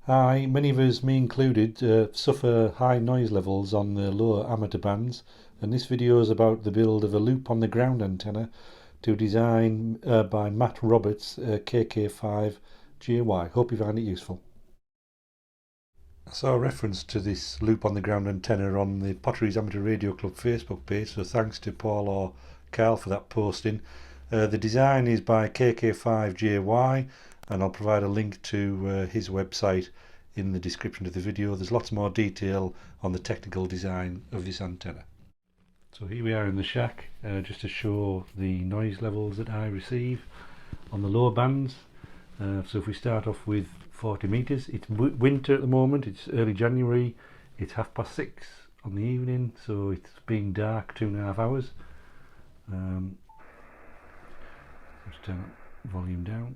Hi, many of us, me included, suffer high noise levels on the lower amateur bands, and this video is about the build of a loop on the ground antenna to design by Matt Roberts, KK5JY. Hope you find it useful. I saw a reference to this loop on the ground antenna on the Potteries Amateur Radio Club Facebook page, so thanks to Paul or Carl for that posting. The design is by KK5JY, and I'll provide a link to his website in the description of the video. There's lots more detail on the technical design of this antenna. So here we are in the shack, just to show the noise levels that I receive on the lower bands. So if we start off with 40 meters, it's winter at the moment, it's early January, it's 6:30 on the evening, so it's been dark 2.5 hours. Just turn the volume down.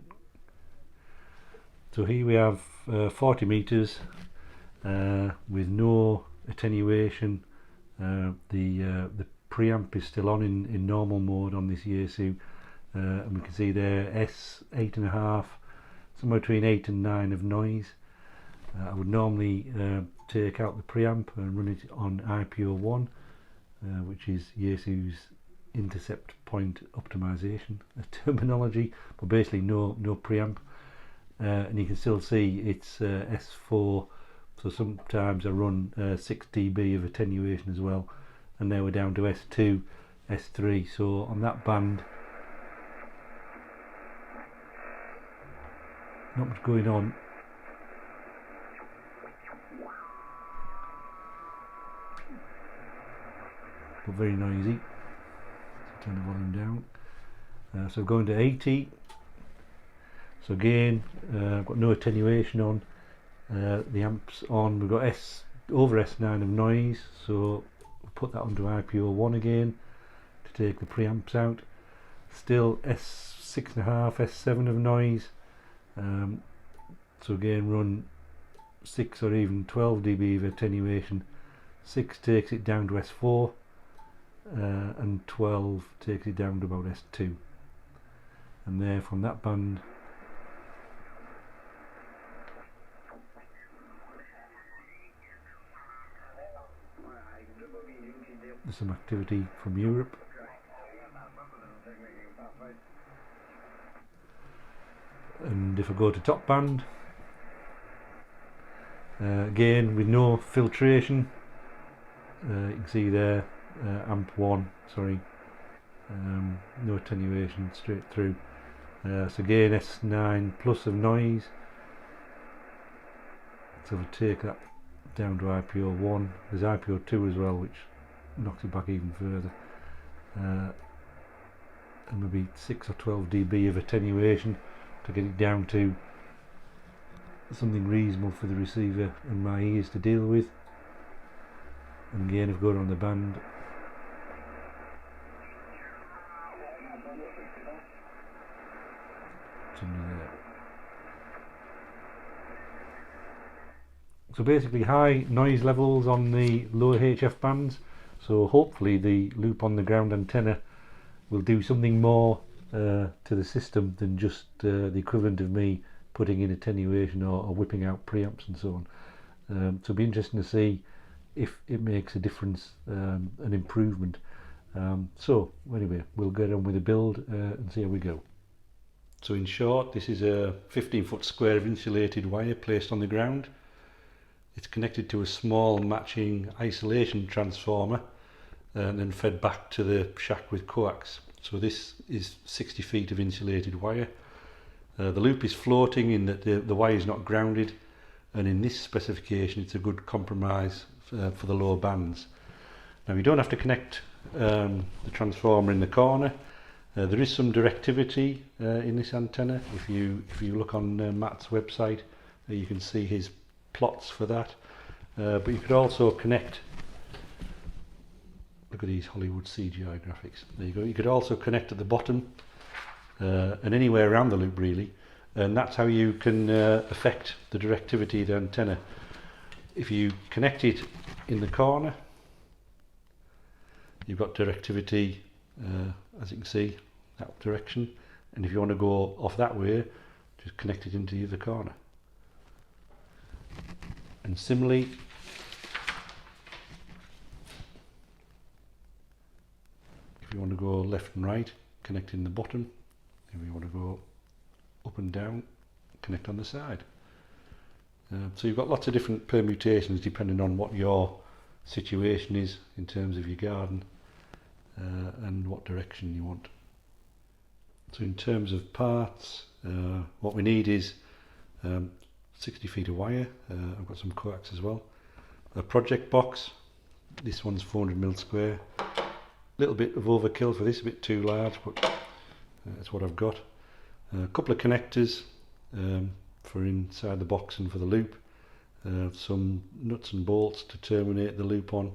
So here we have 40 meters with no attenuation. The preamp is still on in normal mode on this Yaesu, and we can see there S8.5, somewhere between 8 and 9 of noise. I would normally take out the preamp and run it on IPO1, which is Yaesu's intercept point optimization terminology, but basically no preamp. And you can still see it's S4, so sometimes I run 6 dB of attenuation as well, and now we're down to S2, S3, so on that band not much going on. But very noisy. So turn the volume down. So going to 80. So again, I've got no attenuation on. The amps on. We've got over S9 of noise, so we'll put that onto IPO1 again to take the preamps out. Still S6.5, S7 of noise. So again, run 6 or even 12 dB of attenuation. 6 takes it down to S4, and 12 takes it down to about S2. And there, from that band, there's some activity from Europe. And if I go to top band, again with no filtration, you can see there amp 1, sorry, no attenuation, straight through. So again S9 plus of noise. So if I take that down to IPO1, there's IPO2 as well, which knocks it back even further, and maybe 6 or 12 dB of attenuation to get it down to something reasonable for the receiver and my ears to deal with. And again, if I go around the band, there. So basically high noise levels on the lower HF bands, so hopefully the loop on the ground antenna will do something more to the system than just the equivalent of me putting in attenuation or whipping out preamps and so on. So it'll be interesting to see if it makes a difference, an improvement. So anyway, we'll get on with the build and see how we go. So in short, this is a 15-foot square of insulated wire placed on the ground. It's connected to a small matching isolation transformer and then fed back to the shack with coax. So this is 60 feet of insulated wire. The loop is floating in that the wire is not grounded, and in this specification it's a good compromise for the lower bands. Now you don't have to connect the transformer in the corner. There is some directivity in this antenna. If you look on Matt's website, you can see his plots for that. But you could also connect. Look at these Hollywood CGI graphics. There you go. You could also connect at the bottom and anywhere around the loop really, and that's how you can affect the directivity of the antenna. If you connect it in the corner, you've got directivity, as you can see, that direction, and if you want to go off that way, just connect it into the other corner. And similarly, if you want to go left and right, connect in the bottom. If you want to go up and down, connect on the side. So you've got lots of different permutations depending on what your situation is in terms of your garden and what direction you want. So in terms of parts, what we need is 60 feet of wire. I've got some coax as well. A project box. This one's 400mm square. A little bit of overkill for this, a bit too large, but that's what I've got. A couple of connectors for inside the box and for the loop. Some nuts and bolts to terminate the loop on.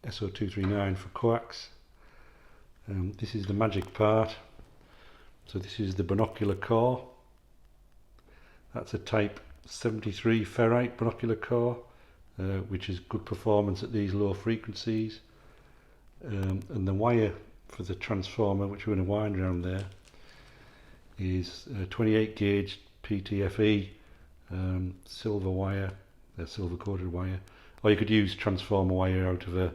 SO239 for coax. This is the magic part. So this is the binocular core. That's a type 73 ferrite binocular core, which is good performance at these low frequencies. And the wire for the transformer, which we're going to wind around there, is 28 gauge PTFE silver wire, silver coated wire, or you could use transformer wire out of a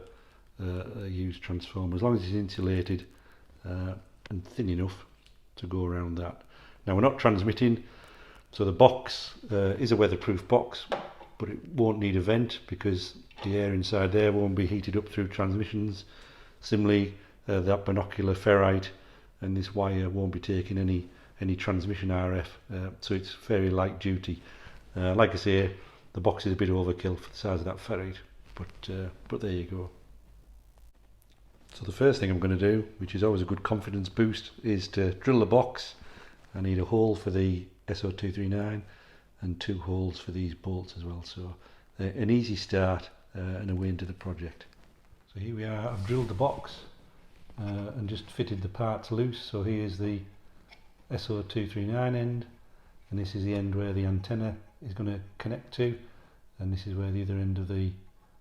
used transformer, as long as it's insulated and thin enough to go around that. Now we're not transmitting, so the box is a weatherproof box, but it won't need a vent because the air inside there won't be heated up through transmissions. Similarly, that binocular ferrite and this wire won't be taking any transmission RF, so it's very light duty. Like I say, the box is a bit overkill for the size of that ferrite, but there you go. So the first thing I'm going to do, which is always a good confidence boost, is to drill the box. I need a hole for the SO239 and 2 holes for these bolts as well, so an easy start and away into the project. So here we are, I've drilled the box and just fitted the parts loose. So here's the SO239 end, and this is the end where the antenna is going to connect to, and this is where the other end of the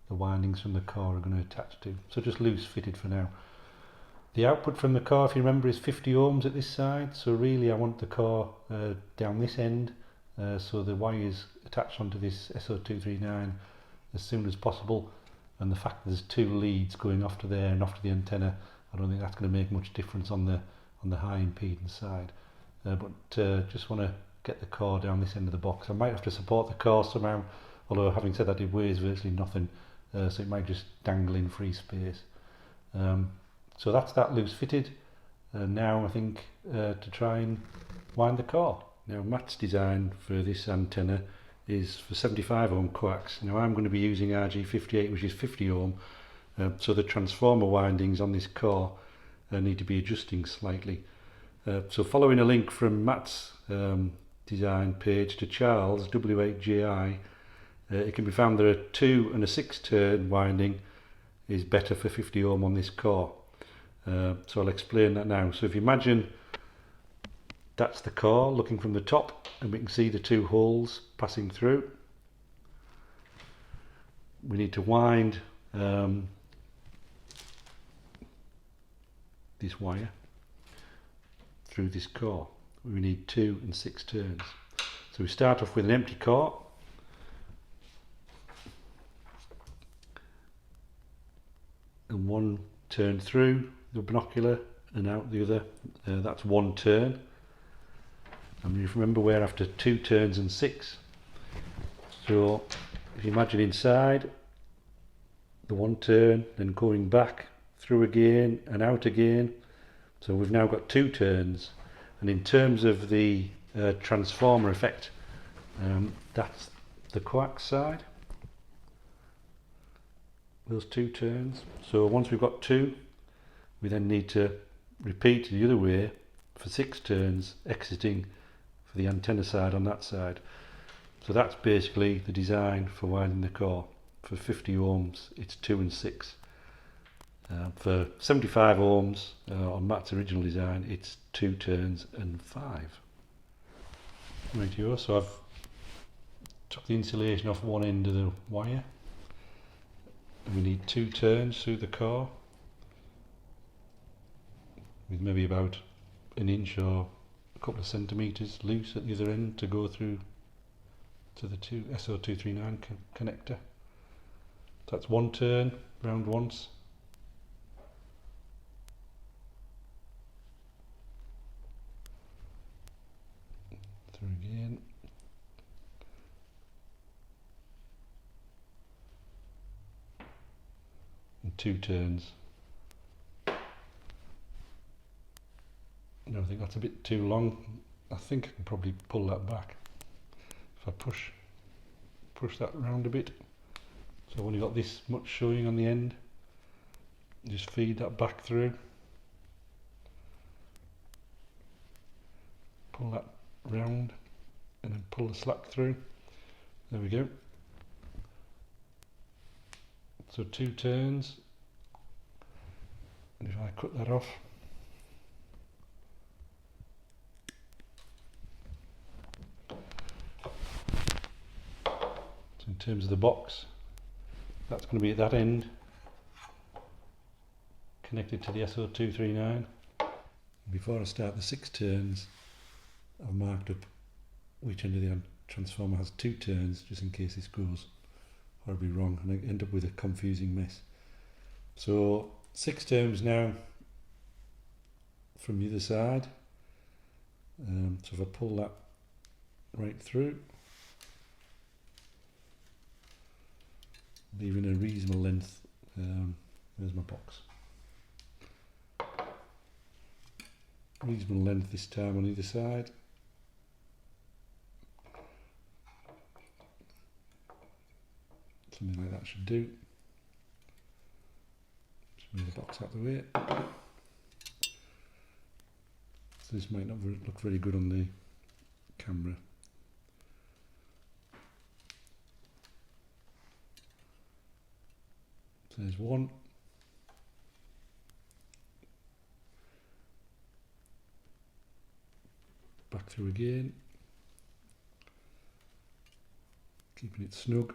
windings from the core are going to attach to. So just loose fitted for now. The output from the core, if you remember, is 50 ohms at this side, so really I want the core down this end, so the wires attached onto this SO239 as soon as possible, and the fact that there's 2 leads going off to there and off to the antenna, I don't think that's going to make much difference on the high impedance side. But just want to get the core down this end of the box. I might have to support the core somehow, although having said that, it weighs virtually nothing, so it might just dangle in free space. So that's that loose fitted. Now I think to try and wind the core. Now Matt's design for this antenna is for 75 ohm coax. Now I'm going to be using RG58, which is 50 ohm, so the transformer windings on this core need to be adjusting slightly. So following a link from Matt's design page to Charles, W8JI, it can be found that a 2 and a 6 turn winding is better for 50 ohm on this core. So I'll explain that now. So if you imagine that's the core looking from the top, and we can see the 2 holes passing through. We need to wind this wire through this core. We need 2 and 6 turns. So we start off with an empty core. And 1 turn through the binocular and out the other. That's 1 turn. And if you remember, we're after 2 turns and 6. So if you imagine inside, the 1 turn, then going back through again and out again. So we've now got 2 turns. And in terms of the transformer effect, that's the coax side, those 2 turns. So once we've got 2, we then need to repeat the other way for 6 turns, exiting for the antenna side on that side. So that's basically the design for winding the core. For 50 ohms, it's 2 and 6. For 75 ohms on Matt's original design, it's 2 turns and 5. Rightio, so I've took the insulation off one end of the wire. And we need 2 turns through the core, with maybe about an inch or a couple of centimetres loose at the other end to go through to the SO239 connector. That's one turn, round once. Through again. And two turns. No, I think that's a bit too long. I think I can probably pull that back if I push that around a bit. So I've only got this much showing on the end. Just feed that back through. Pull that round and then pull the slack through. There we go. So two turns. And if I cut that off, so in terms of the box, that's going to be at that end, connected to the SO239. Before I start the 6 turns, I've marked up which end of the transformer has 2 turns, just in case this goes horribly wrong and I end up with a confusing mess. So 6 turns now from the other side. So if I pull that right through, leaving a reasonable length. There's my box. Reasonable length this time on either side. Something like that should do. Just move the box out of the way. So this might not look very good on the camera. So there's one. Back through again. Keeping it snug.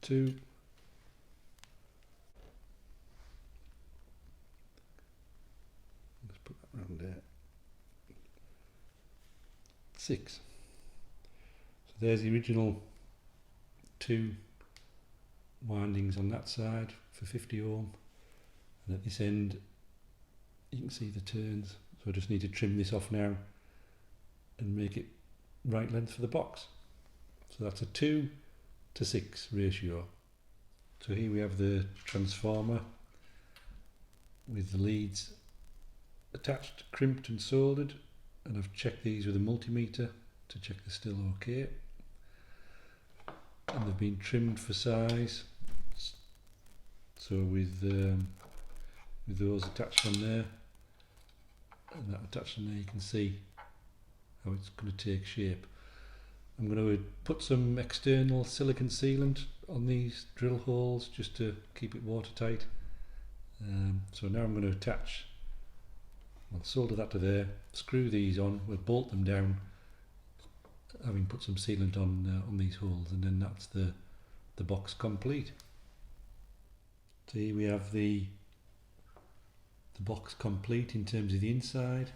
Two. Let's put that round there. 6. So there's the original 2 windings on that side for 50 ohm, and at this end you can see the turns, so I just need to trim this off now and make it right length for the box. So that's a 2:6 ratio. So here we have the transformer with the leads attached, crimped and soldered, and I've checked these with a multimeter to check they're still okay, and they've been trimmed for size. So with those attached on there and that attached on there, you can see how it's going to take shape. I'm going to put some external silicon sealant on these drill holes just to keep it watertight. So now I'm going to attach, I'll solder that to there, screw these on, we'll bolt them down, having put some sealant on these holes, and then that's the box complete. So here we have the box complete in terms of the inside.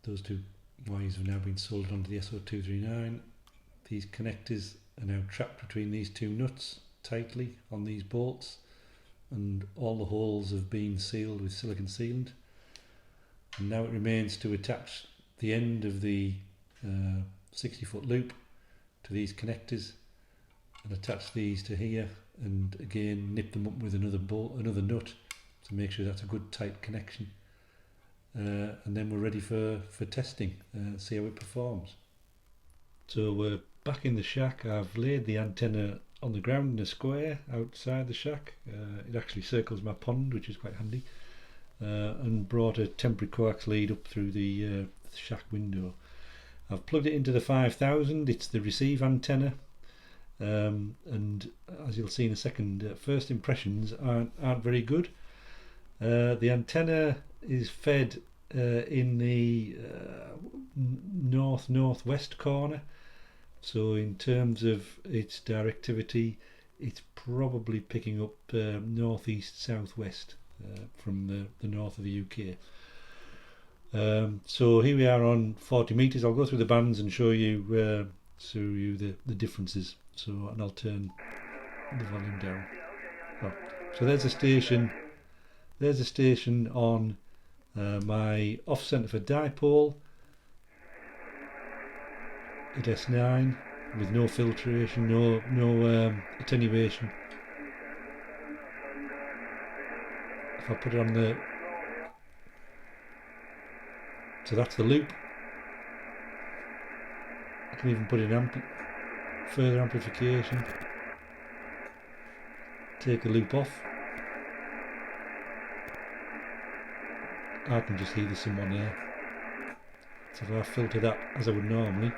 Those 2 wires have now been soldered onto the SO239. These connectors are now trapped between these 2 nuts tightly on these bolts, and all the holes have been sealed with silicon sealant. And now it remains to attach the end of the 60-foot loop to these connectors and attach these to here, and again nip them up with another nut to make sure that's a good tight connection. And then we're ready for testing, see how it performs. So we're back in the shack. I've laid the antenna on the ground in a square outside the shack. It actually circles my pond, which is quite handy, and brought a temporary coax lead up through the shack window. I've plugged it into the 5000. It's the receive antenna, and as you'll see in a second, first impressions aren't very good. The antenna is fed in the northwest corner, so in terms of its directivity it's probably picking up northeast southwest. from the north of the UK. So here we are on 40 meters. I'll go through the bands and show you the differences. So, and I'll turn the volume down. Oh, so there's a station. There's a station on my off-centre for dipole at S9 with no filtration, no attenuation. If I put it on the, so that's the loop. I can even put in further amplification. Take the loop off. I can just hear there's someone there. So if I filter that as I would normally,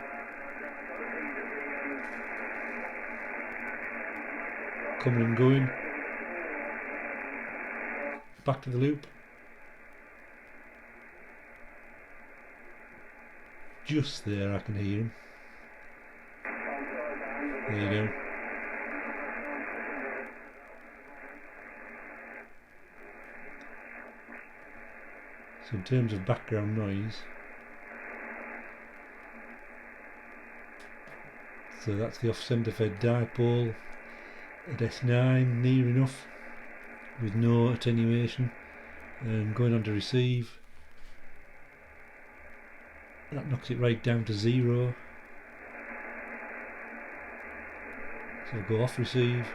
coming and going, back to the loop, just there I can hear him. There you go. So in terms of background noise, so that's the off-centre fed dipole at S9, near enough, with no attenuation, and going on to receive, that knocks it right down to 0. So I'll go off receive,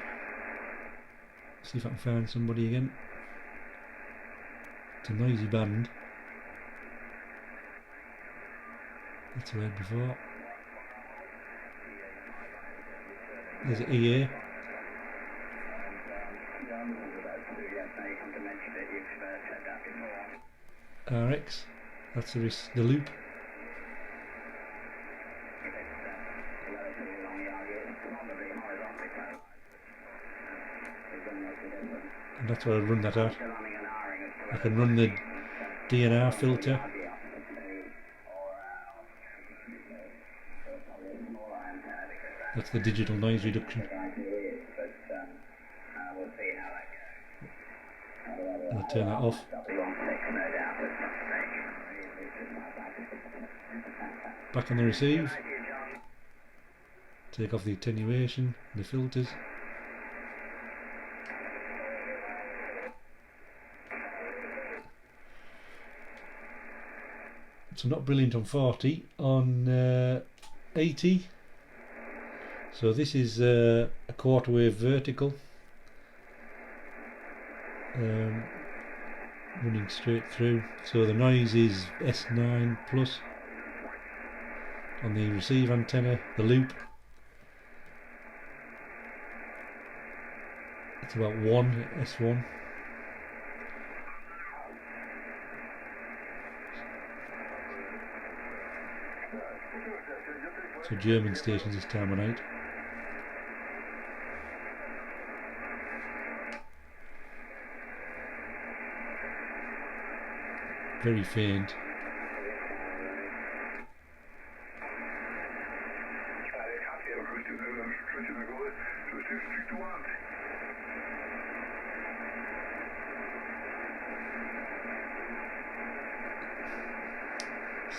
see if I can find somebody again. It's a noisy band. That's what I had before. There's an EA. RX. That's the loop. And that's where I run that at. I can run the DNR filter. That's the digital noise reduction. I'll turn that off. Back on the receive. Take off the attenuation, the filters. So not brilliant on 40, on 80. So this is a quarter wave vertical, running straight through. So the noise is S9 plus on the receive antenna, the loop. It's about 1, S1. So German stations this time of night. Very faint.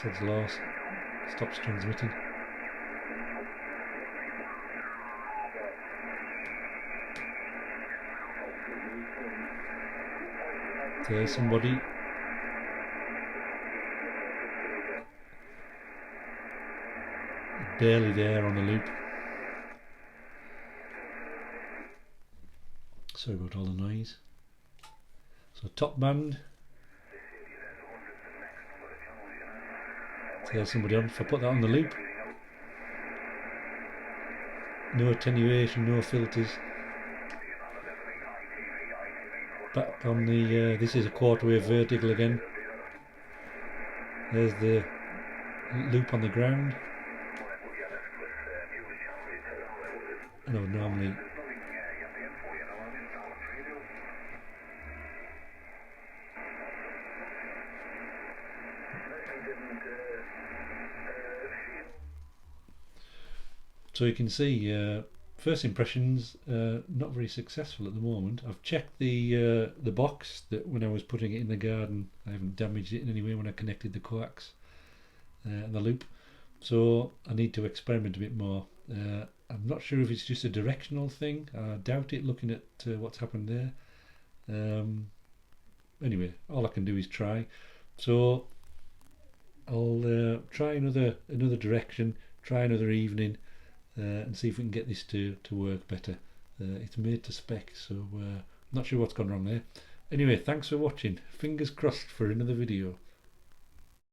Sod's lost. Stops transmitting. There's somebody. Barely there on the loop. Sorry about all the noise. So top band. So there's somebody on. If I put that on the loop, no attenuation, no filters. Back on the this is a quarter wave vertical again. There's the loop on the ground. And I would normally so you can see first impressions, not very successful at the moment. I've checked the box that when I was putting it in the garden, I haven't damaged it in any way when I connected the coax and the loop. So I need to experiment a bit more. I'm not sure if it's just a directional thing. I doubt it, looking at what's happened there. Anyway, all I can do is try. So I'll try another direction, try another evening, and see if we can get this to work better. It's made to spec, so not sure what's gone wrong there. Anyway, thanks for watching. Fingers crossed for another video.